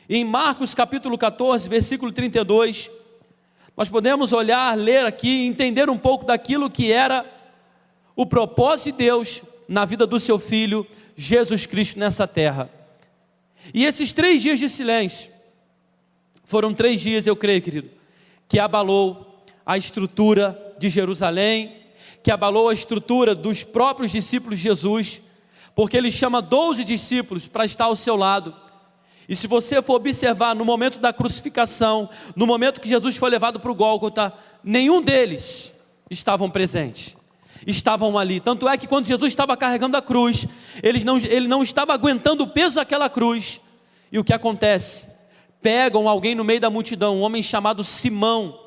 Em Marcos capítulo 14, versículo 32, nós podemos olhar, ler aqui e entender um pouco daquilo que era o propósito de Deus na vida do seu Filho, Jesus Cristo, nessa terra. E esses 3 dias de silêncio, foram 3 dias, eu creio, querido, que abalou a estrutura de Jerusalém, que abalou a estrutura dos próprios discípulos de Jesus, porque ele chama 12 discípulos para estar ao seu lado. E se você for observar, no momento da crucificação, no momento que Jesus foi levado para o Gólgota, nenhum deles estavam presentes, estavam ali. Tanto é que quando Jesus estava carregando a cruz, ele não estava aguentando o peso daquela cruz. E o que acontece? Pegam alguém no meio da multidão, um homem chamado Simão,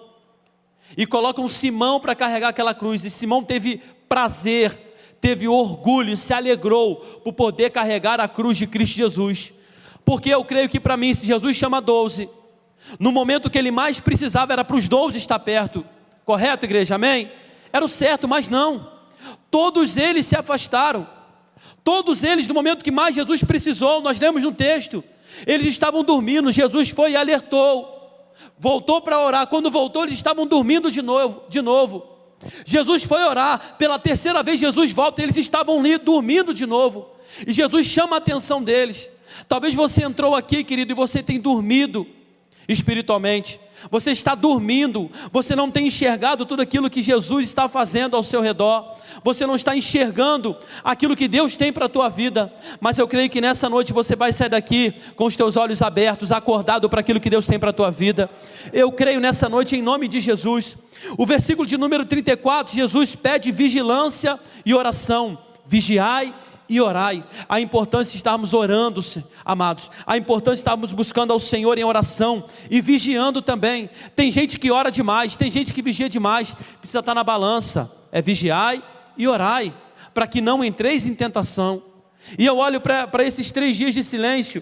e colocam Simão para carregar aquela cruz. E Simão teve prazer, teve orgulho, se alegrou por poder carregar a cruz de Cristo Jesus. Porque eu creio que para mim, se Jesus chama 12, no momento que ele mais precisava era para os 12 estar perto. Correto, igreja? Amém? Era o certo, mas não. Todos eles se afastaram. Todos eles, no momento que mais Jesus precisou, nós lemos no texto, eles estavam dormindo. Jesus foi e alertou, voltou para orar. Quando voltou, eles estavam dormindo de novo. Jesus foi orar, pela 3ª vez Jesus volta, eles estavam ali dormindo de novo. E Jesus chama a atenção deles. Talvez você entrou aqui, querido, e você tem dormido espiritualmente. Você está dormindo, você não tem enxergado tudo aquilo que Jesus está fazendo ao seu redor. Você não está enxergando aquilo que Deus tem para a tua vida. Mas eu creio que nessa noite você vai sair daqui com os teus olhos abertos, acordado para aquilo que Deus tem para a tua vida. Eu creio nessa noite em nome de Jesus. O versículo de número 34, Jesus pede vigilância e oração. Vigiai e orai. A importância de estarmos orando, amados, a importância de estarmos buscando ao Senhor em oração e vigiando também. Tem gente que ora demais, tem gente que vigia demais, precisa estar na balança. É vigiai e orai, para que não entreis em tentação. E eu olho para esses 3 dias de silêncio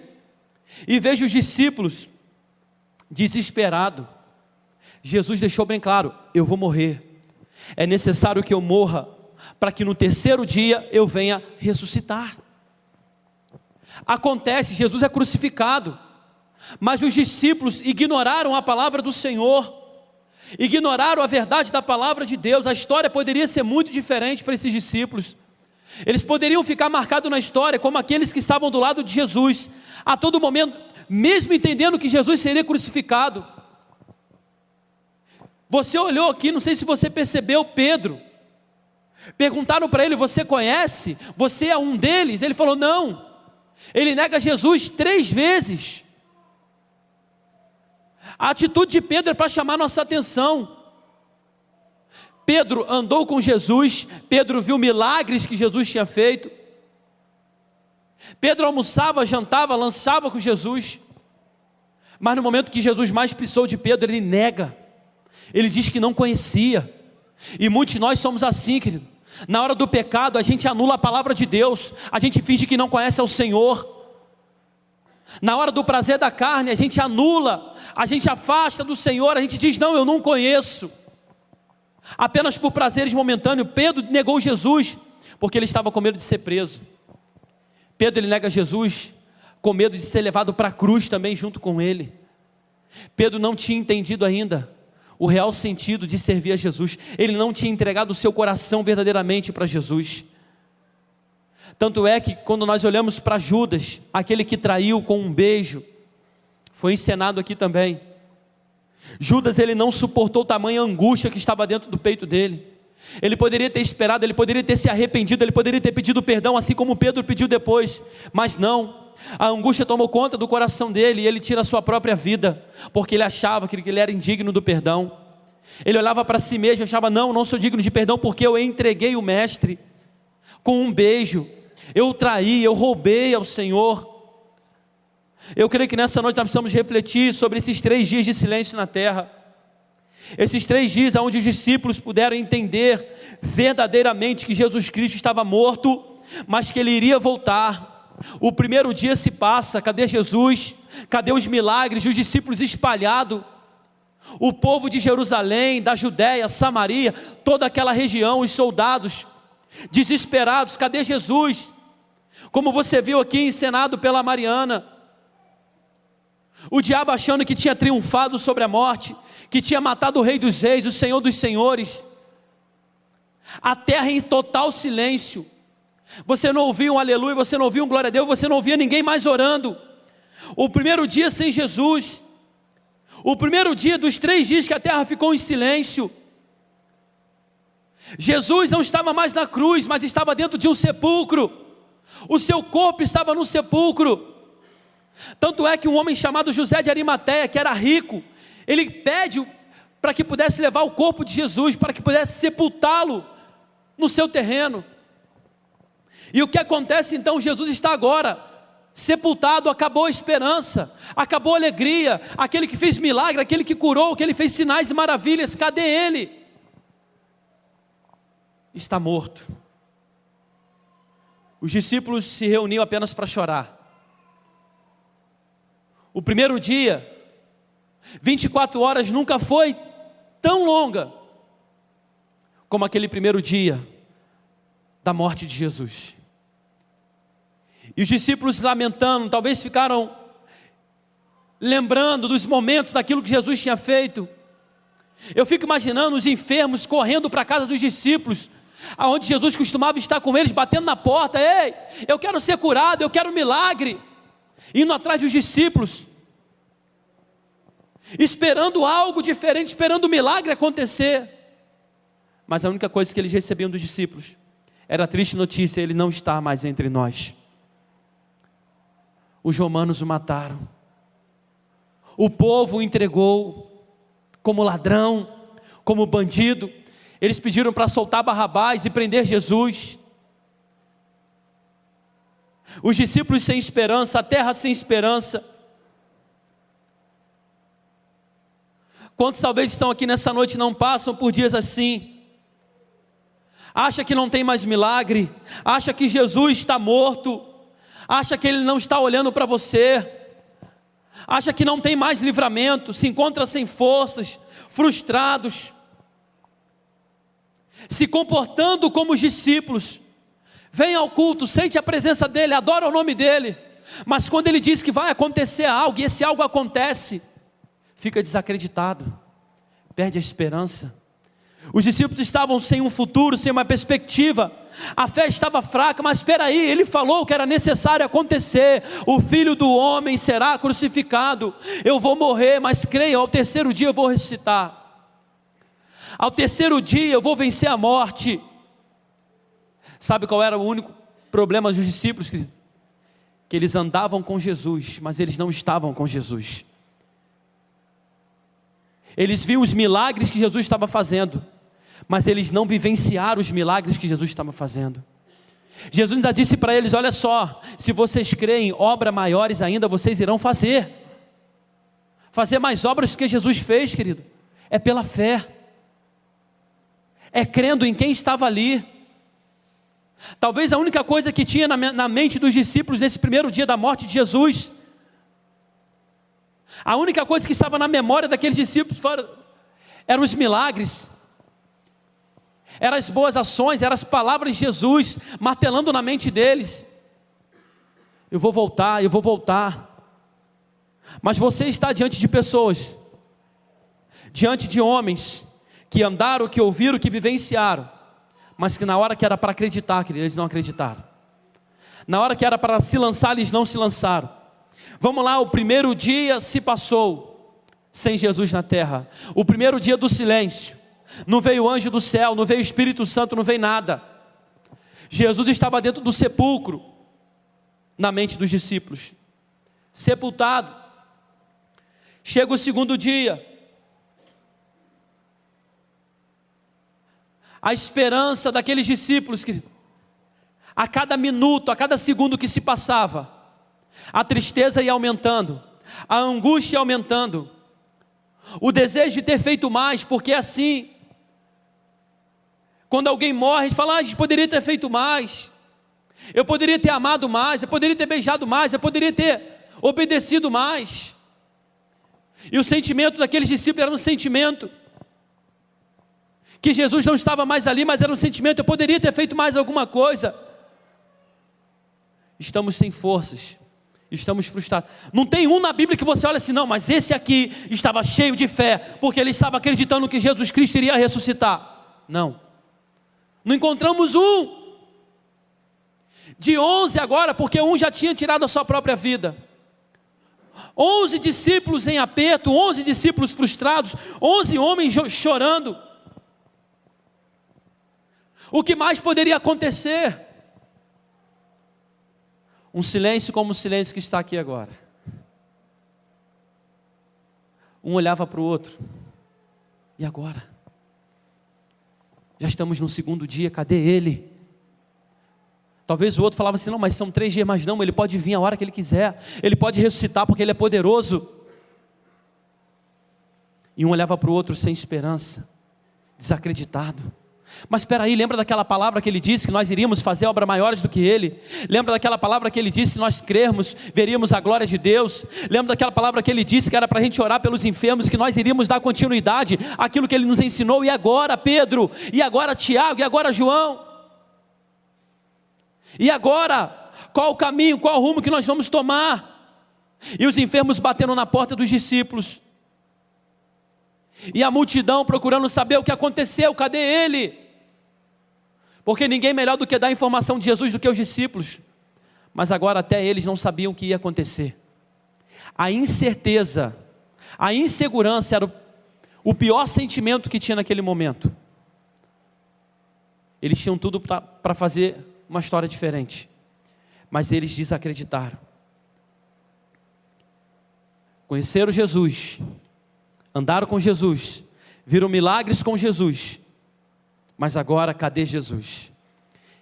e vejo os discípulos desesperados. Jesus deixou bem claro: eu vou morrer, é necessário que eu morra, para que no 3º dia eu venha ressuscitar. Acontece, Jesus é crucificado, mas os discípulos ignoraram a palavra do Senhor, ignoraram a verdade da palavra de Deus. A história poderia ser muito diferente para esses discípulos. Eles poderiam ficar marcados na história como aqueles que estavam do lado de Jesus, a todo momento, mesmo entendendo que Jesus seria crucificado. Você olhou aqui, não sei se você percebeu, Pedro. Perguntaram para ele: você conhece? Você é um deles? Ele falou: não. Ele nega Jesus 3 vezes. A atitude de Pedro é para chamar nossa atenção. Pedro andou com Jesus, Pedro viu milagres que Jesus tinha feito. Pedro almoçava, jantava, lançava com Jesus. Mas no momento que Jesus mais precisou de Pedro, ele nega. Ele diz que não conhecia. E muitos de nós somos assim, querido. Na hora do pecado, a gente anula a palavra de Deus, a gente finge que não conhece ao Senhor. Na hora do prazer da carne, a gente anula, a gente afasta do Senhor, a gente diz: não, eu não conheço. Apenas por prazeres momentâneos. Pedro negou Jesus, porque ele estava com medo de ser preso. Pedro, ele nega Jesus, com medo de ser levado para a cruz também junto com ele. Pedro não tinha entendido ainda o real sentido de servir a Jesus. Ele não tinha entregado o seu coração verdadeiramente para Jesus. Tanto é que quando nós olhamos para Judas, aquele que traiu com um beijo, foi encenado aqui também. Judas, ele não suportou tamanha angústia que estava dentro do peito dele. Ele poderia ter esperado, ele poderia ter se arrependido, ele poderia ter pedido perdão, assim como Pedro pediu depois, mas não. A angústia tomou conta do coração dele e ele tira a sua própria vida, porque ele achava que ele era indigno do perdão. Ele olhava para si mesmo e achava: não sou digno de perdão, porque eu entreguei o mestre com um beijo, eu traí, eu roubei ao Senhor. Eu creio que nessa noite nós precisamos refletir sobre esses 3 dias de silêncio na terra. Esses 3 dias onde os discípulos puderam entender verdadeiramente que Jesus Cristo estava morto, mas que ele iria voltar. O primeiro dia se passa, cadê Jesus? Cadê os milagres? Os discípulos espalhados. O povo de Jerusalém, da Judéia, Samaria, toda aquela região, os soldados desesperados: cadê Jesus? Como você viu aqui encenado pela Mariana. O diabo achando que tinha triunfado sobre a morte, que tinha matado o Rei dos Reis, o Senhor dos Senhores. A terra em total silêncio. Você não ouvia um aleluia, você não ouvia um glória a Deus, você não ouvia ninguém mais orando. O primeiro dia sem Jesus. O primeiro dia dos 3 dias que a terra ficou em silêncio. Jesus não estava mais na cruz, mas estava dentro de um sepulcro. O seu corpo estava no sepulcro. Tanto é que um homem chamado José de Arimateia, que era rico, ele pede para que pudesse levar o corpo de Jesus, para que pudesse sepultá-lo no seu terreno. E o que acontece então? Jesus está agora sepultado, acabou a esperança, acabou a alegria. Aquele que fez milagre, aquele que curou, aquele que fez sinais e maravilhas, cadê ele? Está morto. Os discípulos se reuniam apenas para chorar. O primeiro dia, 24 horas nunca foi tão longa como aquele primeiro dia da morte de Jesus. E os discípulos lamentando, talvez ficaram lembrando dos momentos daquilo que Jesus tinha feito. Eu fico imaginando os enfermos correndo para a casa dos discípulos, aonde Jesus costumava estar com eles, batendo na porta: ei, eu quero ser curado, eu quero um milagre. Indo atrás dos discípulos, esperando algo diferente, esperando o milagre acontecer. Mas a única coisa que eles recebiam dos discípulos era a triste notícia: ele não está mais entre nós. Os romanos o mataram, o povo o entregou como ladrão, como bandido. Eles pediram para soltar Barrabás e prender Jesus. Os discípulos sem esperança, a terra sem esperança. Quantos talvez estão aqui nessa noite e não passam por dias assim? Acha que não tem mais milagre, acha que Jesus está morto, acha que Ele não está olhando para você, acha que não tem mais livramento, se encontra sem forças, frustrados, se comportando como os discípulos. Vem ao culto, sente a presença dEle, adora o nome dEle, mas quando Ele diz que vai acontecer algo, e esse algo acontece, fica desacreditado, perde a esperança. Os discípulos estavam sem um futuro, sem uma perspectiva, a fé estava fraca. Mas espera aí, Ele falou que era necessário acontecer: o Filho do Homem será crucificado, eu vou morrer, mas creio, ao terceiro dia eu vou ressuscitar, ao terceiro dia eu vou vencer a morte. Sabe qual era o único problema dos discípulos, querido? Que eles andavam com Jesus, mas eles não estavam com Jesus. Eles viam os milagres que Jesus estava fazendo, mas eles não vivenciaram os milagres que Jesus estava fazendo. Jesus ainda disse para eles: olha só, se vocês creem, obras maiores ainda vocês irão fazer. Fazer mais obras do que Jesus fez, querido, é pela fé, é crendo em quem estava ali. Talvez a única coisa que tinha na mente dos discípulos nesse primeiro dia da morte de Jesus, a única coisa que estava na memória daqueles discípulos eram os milagres, eram as boas ações, eram as palavras de Jesus martelando na mente deles: eu vou voltar, eu vou voltar. Mas você está diante de pessoas, diante de homens que andaram, que ouviram, que vivenciaram, mas que na hora que era para acreditar, queridos, eles não acreditaram. Na hora que era para se lançar, eles não se lançaram. Vamos lá, o primeiro dia se passou sem Jesus na terra. O primeiro dia do silêncio. Não veio anjo do céu, não veio Espírito Santo, não veio nada. Jesus estava dentro do sepulcro, na mente dos discípulos, sepultado. Chega o segundo dia. A esperança daqueles discípulos, querido, a cada minuto, a cada segundo que se passava, a tristeza ia aumentando, a angústia ia aumentando, o desejo de ter feito mais, porque assim, quando alguém morre, a gente fala: a gente poderia ter feito mais, eu poderia ter amado mais, eu poderia ter beijado mais, eu poderia ter obedecido mais. E o sentimento daqueles discípulos era um sentimento que Jesus não estava mais ali, mas era um sentimento: eu poderia ter feito mais alguma coisa. Estamos sem forças, estamos frustrados. Não tem um na Bíblia que você olha assim, não, mas esse aqui estava cheio de fé, porque ele estava acreditando que Jesus Cristo iria ressuscitar. Não. Não encontramos um. De 11 agora, porque um já tinha tirado a sua própria vida. 11 discípulos em aperto, 11 discípulos frustrados, 11 homens chorando. O que mais poderia acontecer? Um silêncio como o silêncio que está aqui agora. Um olhava para o outro. E agora? Já estamos no segundo dia, cadê ele? Talvez o outro falava assim, não, mas são 3 dias, mas não, ele pode vir a hora que ele quiser. Ele pode ressuscitar porque ele é poderoso. E um olhava para o outro sem esperança, desacreditado. Mas espera aí, lembra daquela palavra que ele disse que nós iríamos fazer obras maiores do que ele? Lembra daquela palavra que ele disse, se nós crermos, veríamos a glória de Deus? Lembra daquela palavra que ele disse que era para a gente orar pelos enfermos, que nós iríamos dar continuidade àquilo que ele nos ensinou? E agora Pedro? E agora Tiago? E agora João? E agora? Qual o caminho, qual o rumo que nós vamos tomar? E os enfermos batendo na porta dos discípulos. E a multidão procurando saber o que aconteceu, cadê ele? Porque ninguém melhor do que dar a informação de Jesus do que os discípulos. Mas agora até eles não sabiam o que ia acontecer. A incerteza, a insegurança era o pior sentimento que tinha naquele momento. Eles tinham tudo para fazer uma história diferente, mas eles desacreditaram. Conheceram Jesus, andaram com Jesus, viram milagres com Jesus, mas agora cadê Jesus?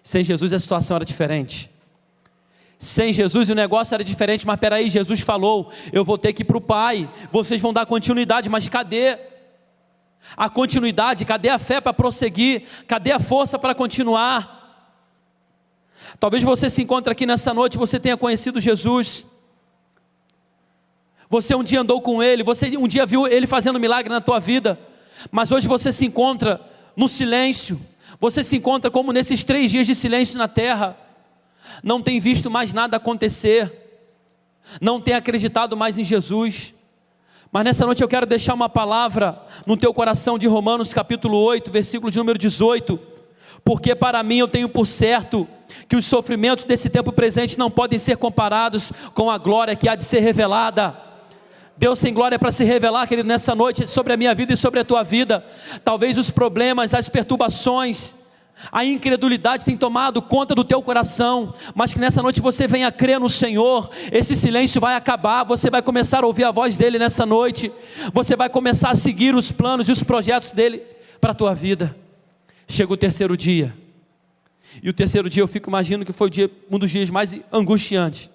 Sem Jesus a situação era diferente. Sem Jesus o negócio era diferente, mas peraí, Jesus falou, eu vou ter que ir para o Pai, vocês vão dar continuidade, mas cadê a continuidade? Cadê a fé para prosseguir? Cadê a força para continuar? Talvez você se encontre aqui nessa noite, você tenha conhecido Jesus, você um dia andou com Ele, você um dia viu Ele fazendo milagre na tua vida, mas hoje você se encontra no silêncio, você se encontra como nesses 3 dias de silêncio na terra, não tem visto mais nada acontecer, não tem acreditado mais em Jesus. Mas nessa noite eu quero deixar uma palavra no teu coração de Romanos capítulo 8, versículo de número 18, porque para mim eu tenho por certo que os sofrimentos desse tempo presente não podem ser comparados com a glória que há de ser revelada. Deus tem glória para se revelar, querido, nessa noite sobre a minha vida e sobre a tua vida. Talvez os problemas, as perturbações, a incredulidade tem tomado conta do teu coração, mas que nessa noite você venha crer no Senhor. Esse silêncio vai acabar, você vai começar a ouvir a voz dEle nessa noite, você vai começar a seguir os planos e os projetos dEle para a tua vida. Chega o terceiro dia, e o terceiro dia eu fico imaginando que foi um dos dias mais angustiantes.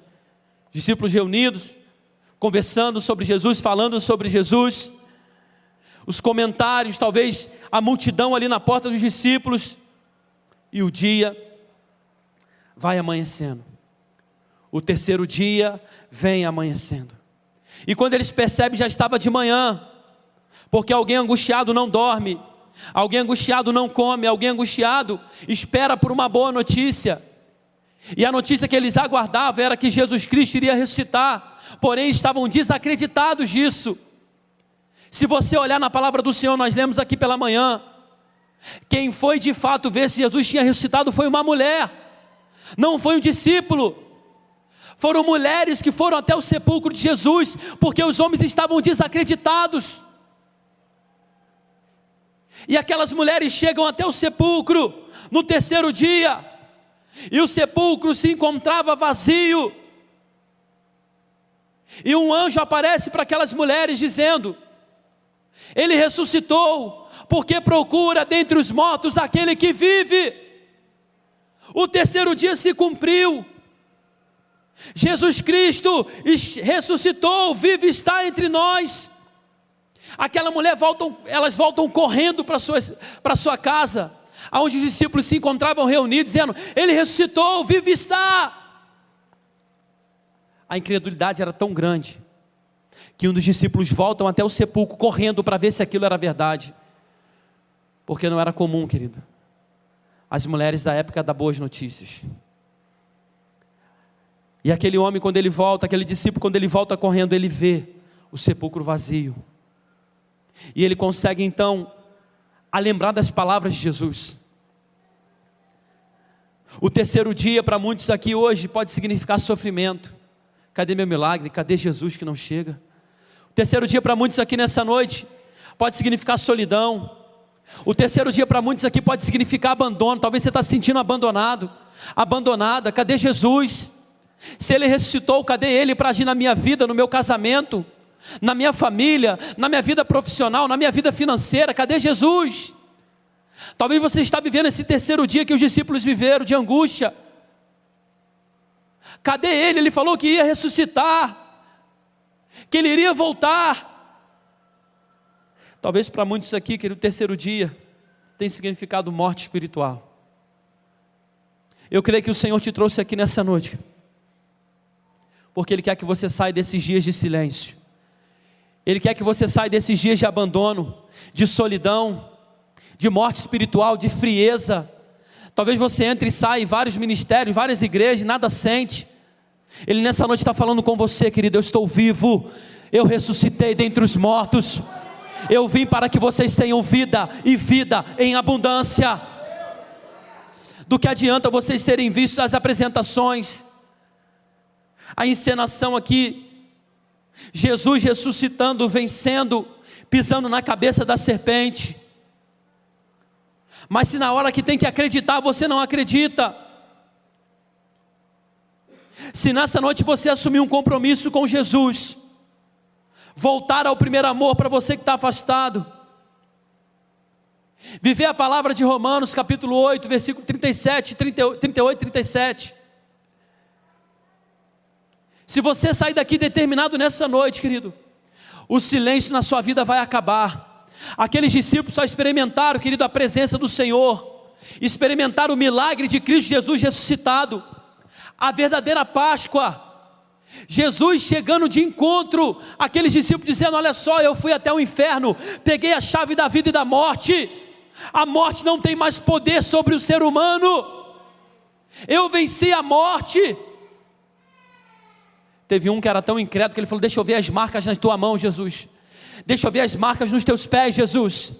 Discípulos reunidos, conversando sobre Jesus, falando sobre Jesus, os comentários, talvez a multidão ali na porta dos discípulos, e o dia vai amanhecendo. O terceiro dia vem amanhecendo, e quando eles percebem já estava de manhã, porque alguém angustiado não dorme, alguém angustiado não come, alguém angustiado espera por uma boa notícia. E a notícia que eles aguardavam era que Jesus Cristo iria ressuscitar, porém estavam desacreditados disso. Se você olhar na palavra do Senhor, nós lemos aqui pela manhã, quem foi de fato ver se Jesus tinha ressuscitado foi uma mulher, não foi um discípulo. Foram mulheres que foram até o sepulcro de Jesus, porque os homens estavam desacreditados. E aquelas mulheres chegam até o sepulcro no terceiro dia, e o sepulcro se encontrava vazio, e um anjo aparece para aquelas mulheres dizendo: Ele ressuscitou, porque procura dentre os mortos aquele que vive. O terceiro dia se cumpriu, Jesus Cristo ressuscitou, vive está entre nós. Aquela mulher elas voltam correndo para sua casa, onde os discípulos se encontravam reunidos, dizendo: Ele ressuscitou, vive está. A incredulidade era tão grande, que um dos discípulos voltam até o sepulcro, correndo para ver se aquilo era verdade, porque não era comum, querido, as mulheres da época dar boas notícias. E aquele homem, quando ele volta, aquele discípulo, quando ele volta correndo, ele vê o sepulcro vazio. E ele consegue então a lembrar das palavras de Jesus. O terceiro dia para muitos aqui hoje pode significar sofrimento. Cadê meu milagre? Cadê Jesus que não chega? O terceiro dia para muitos aqui nessa noite pode significar solidão. O terceiro dia para muitos aqui pode significar abandono. Talvez você está se sentindo abandonado, abandonada. Cadê Jesus? Se Ele ressuscitou, cadê Ele para agir na minha vida, no meu casamento, na minha família, na minha vida profissional, na minha vida financeira? Cadê Jesus? Talvez você está vivendo esse terceiro dia que os discípulos viveram, de angústia. Cadê Ele? Ele falou que ia ressuscitar, que Ele iria voltar. Talvez para muitos aqui, que o terceiro dia tem significado morte espiritual. Eu creio que o Senhor te trouxe aqui nessa noite, porque Ele quer que você saia desses dias de silêncio. Ele quer que você saia desses dias de abandono, de solidão, de morte espiritual, de frieza. Talvez você entre e saia em vários ministérios, várias igrejas, nada sente. Ele nessa noite está falando com você, querido. Eu estou vivo, eu ressuscitei dentre os mortos. Eu vim para que vocês tenham vida, e vida em abundância. Do que adianta vocês terem visto as apresentações, a encenação aqui, Jesus ressuscitando, vencendo, pisando na cabeça da serpente. Mas se na hora que tem que acreditar, você não acredita. Se nessa noite você assumir um compromisso com Jesus, voltar ao primeiro amor para você que está afastado, viver a palavra de Romanos capítulo 8, versículo 37, 38, 37. Se você sair daqui determinado nessa noite, querido, o silêncio na sua vida vai acabar. Aqueles discípulos só experimentaram, querido, a presença do Senhor, experimentaram o milagre de Cristo Jesus ressuscitado, a verdadeira Páscoa. Jesus chegando de encontro, aqueles discípulos dizendo: olha só, eu fui até o inferno, peguei a chave da vida e da morte, a morte não tem mais poder sobre o ser humano, eu venci a morte. Teve um que era tão incrédulo que ele falou: deixa eu ver as marcas na tua mão, Jesus, deixa eu ver as marcas nos teus pés, Jesus.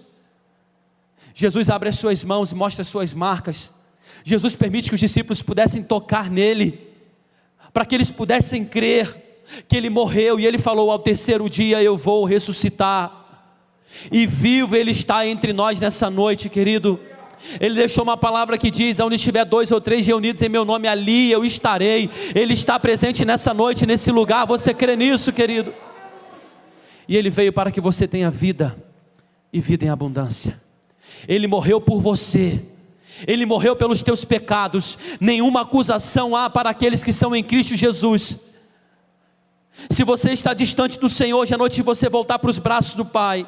Jesus abre as suas mãos e mostra as suas marcas. Jesus permite que os discípulos pudessem tocar nele, para que eles pudessem crer que ele morreu, e ele falou: ao terceiro dia eu vou ressuscitar, e vivo ele está entre nós nessa noite, querido. Ele deixou uma palavra que diz: onde estiver 2 ou 3 reunidos em meu nome, ali eu estarei. Ele está presente nessa noite, nesse lugar. Você crê nisso, querido? E Ele veio para que você tenha vida, e vida em abundância. Ele morreu por você, Ele morreu pelos teus pecados. Nenhuma acusação há para aqueles que são em Cristo Jesus. Se você está distante do Senhor, hoje à noite você voltar para os braços do Pai.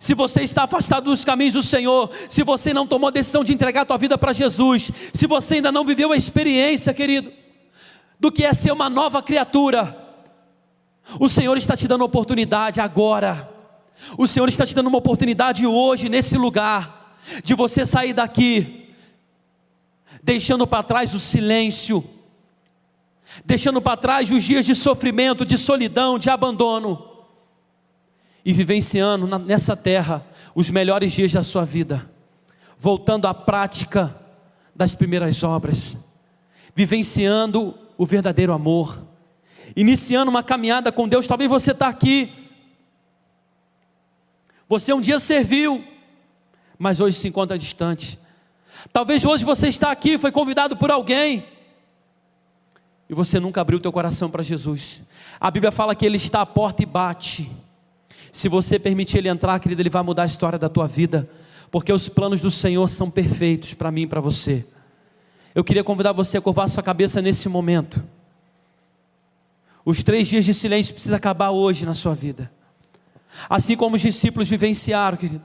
Se você está afastado dos caminhos do Senhor, se você não tomou a decisão de entregar a tua vida para Jesus, se você ainda não viveu a experiência, querido, do que é ser uma nova criatura, o Senhor está te dando uma oportunidade agora. O Senhor está te dando uma oportunidade hoje, nesse lugar, de você sair daqui, deixando para trás o silêncio, deixando para trás os dias de sofrimento, de solidão, de abandono, e vivenciando nessa terra os melhores dias da sua vida, voltando à prática das primeiras obras, vivenciando o verdadeiro amor, iniciando uma caminhada com Deus. Talvez você está aqui, você um dia serviu, mas hoje se encontra distante. Talvez hoje você está aqui, foi convidado por alguém, e você nunca abriu o teu coração para Jesus. A Bíblia fala que Ele está à porta e bate. Se você permitir Ele entrar, querido, Ele vai mudar a história da tua vida, porque os planos do Senhor são perfeitos para mim e para você. Eu queria convidar você a curvar sua cabeça nesse momento. Os 3 dias de silêncio precisam acabar hoje na sua vida, assim como os discípulos vivenciaram, querido.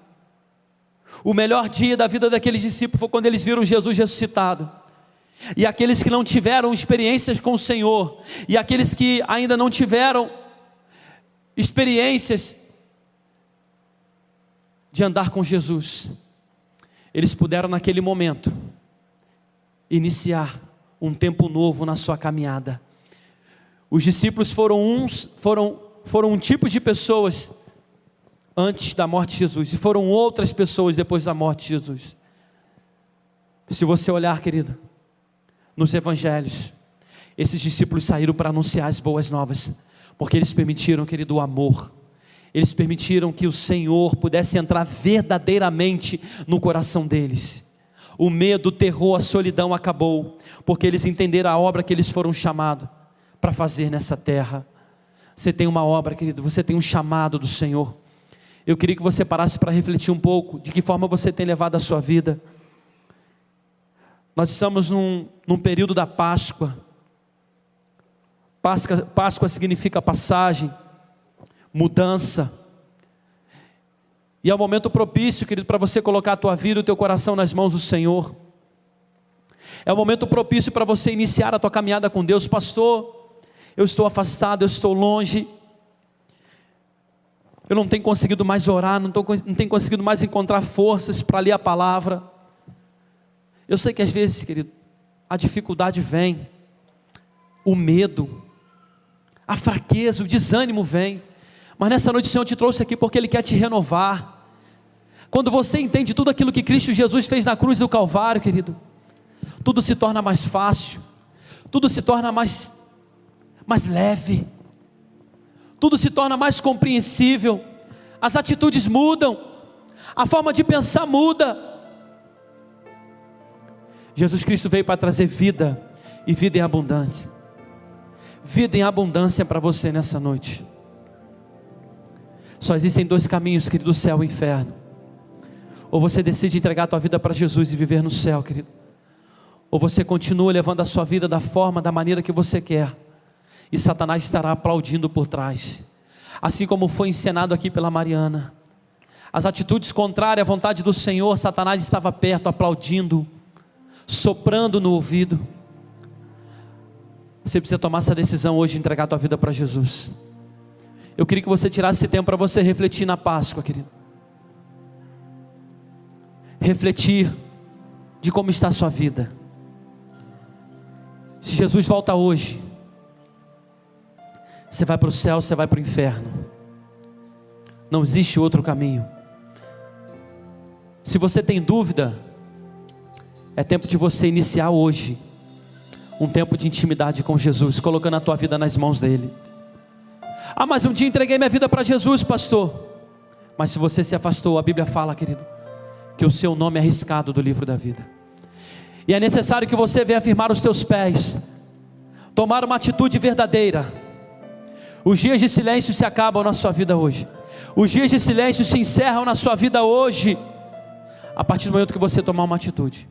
O melhor dia da vida daqueles discípulos foi quando eles viram Jesus ressuscitado. E aqueles que não tiveram experiências com o Senhor, e aqueles que ainda não tiveram experiências de andar com Jesus, eles puderam naquele momento iniciar um tempo novo na sua caminhada. Os discípulos foram um tipo de pessoas antes da morte de Jesus, e foram outras pessoas depois da morte de Jesus. Se você olhar, querido, nos evangelhos, esses discípulos saíram para anunciar as boas novas, porque eles permitiram, querido, o amor. Eles permitiram que o Senhor pudesse entrar verdadeiramente no coração deles. O medo, o terror, a solidão acabou, porque eles entenderam a obra que eles foram chamados para fazer nessa terra. Você tem uma obra, querido, você tem um chamado do Senhor. Eu queria que você parasse para refletir um pouco, de que forma você tem levado a sua vida. Nós estamos num período da Páscoa. Páscoa significa passagem, mudança. E é um momento propício, querido, para você colocar a tua vida e o teu coração nas mãos do Senhor. É um momento propício para você iniciar a tua caminhada com Deus. Pastor, eu estou afastado, eu estou longe. Eu não tenho conseguido mais orar, não tenho conseguido mais encontrar forças para ler a palavra. Eu sei que às vezes, querido, a dificuldade vem, o medo, a fraqueza, o desânimo vem. Mas nessa noite o Senhor te trouxe aqui porque Ele quer te renovar. Quando você entende tudo aquilo que Cristo Jesus fez na cruz do Calvário, querido, tudo se torna mais fácil, tudo se torna mais leve, tudo se torna mais compreensível, as atitudes mudam, a forma de pensar muda. Jesus Cristo veio para trazer vida, e vida em abundância. Vida em abundância para você nessa noite. Só existem dois caminhos, querido, o céu e o inferno. Ou você decide entregar a tua vida para Jesus e viver no céu, querido, ou você continua levando a sua vida da forma, da maneira que você quer, e Satanás estará aplaudindo por trás, assim como foi encenado aqui pela Mariana. As atitudes contrárias à vontade do Senhor, Satanás estava perto, aplaudindo, soprando no ouvido. Você precisa tomar essa decisão hoje de entregar a tua vida para Jesus. Eu queria que você tirasse esse tempo para você refletir na Páscoa, querido. Refletir de como está a sua vida. Se Jesus volta hoje, você vai para o céu, você vai para o inferno. Não existe outro caminho. Se você tem dúvida, é tempo de você iniciar hoje um tempo de intimidade com Jesus, colocando a tua vida nas mãos dele. Ah, mas um dia entreguei minha vida para Jesus, pastor. Mas se você se afastou, a Bíblia fala, querido, que o seu nome é arriscado do livro da vida. E é necessário que você venha firmar os teus pés, tomar uma atitude verdadeira. Os dias de silêncio se acabam na sua vida hoje. Os dias de silêncio se encerram na sua vida hoje, a partir do momento que você tomar uma atitude.